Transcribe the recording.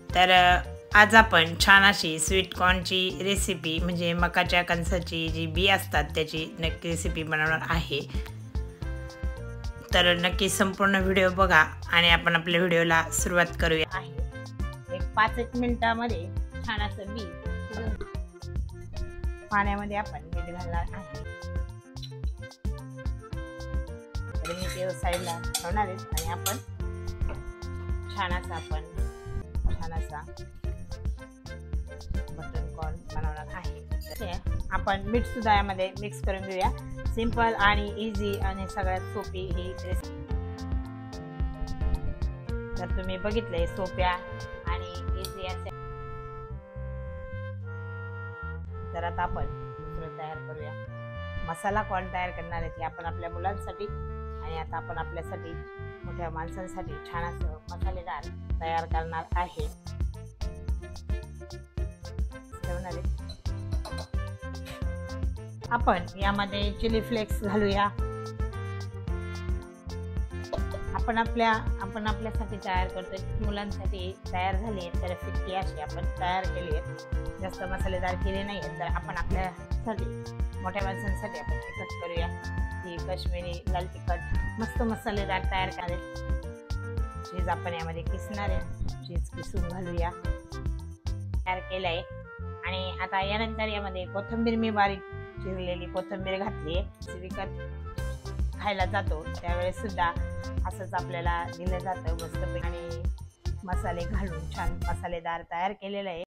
तर आज आपण छान अशी स्वीट कॉर्नची रेसिपी म्हणजे मकाच्या कणसाची जी बी असतात त्याची नक्की रेसिपी बनवणार आहे। तर नक्की संपूर्ण व्हिडिओ बघा आणि आपण आपल्या व्हिडिओला सुरुवात करूया। आहे एक 5 मिनिटांमध्ये छान असं बी पाण्यामध्ये आपण मीठ घालणार आहे। तर मी ते साईडला ठेवणार आहे आणि आपण छान असा बटर कॉर्न बनवणार आहे। आपण मीठ सुद्धा यामध्ये मिक्स करून घेऊया। सिंपल आणि इझी आणि सगळ्यात सोपी ही रेसिपी। तर तुम्ही बघितले सोप्या आणि इझी असे। तर आता आपण दुसरं तयार करूया। मसाला कॉर्न तयार करणार आहे आपण आपल्या मुलांसाठी आणि आता आपण आपल्यासाठी मोठ्या माणसांसाठी छान असं मसालेदार तयार करणार आहे। आपण यामध्ये चिली फ्लेक्स घालूया। आपण आपल्यासाठी तयार करतोय, मुलांसाठी तयार झाली आहे तर फिक्की अशी आपण तयार केली आहे। जास्त मसालेदार केले नाही तर आपण आपल्यासाठी मोठ्या माणसांसाठी आपण तिखट करूया। ही काश्मीरी लाल तिखट मस्त मसालेदार तयार करायचे। चीज आपण यामध्ये किसणार आहे, चीज किसून घालूया। तयार केलंय आणि आता यानंतर यामध्ये कोथिंबीर मी बारीक चिरलेली कोथिंबीर घातली आहे। विकत खायला जातो त्यावेळेस सुद्धा असंच आपल्याला दिलं जातं मस्त आणि मसाले घालून छान मसालेदार तयार केलेलं आहे।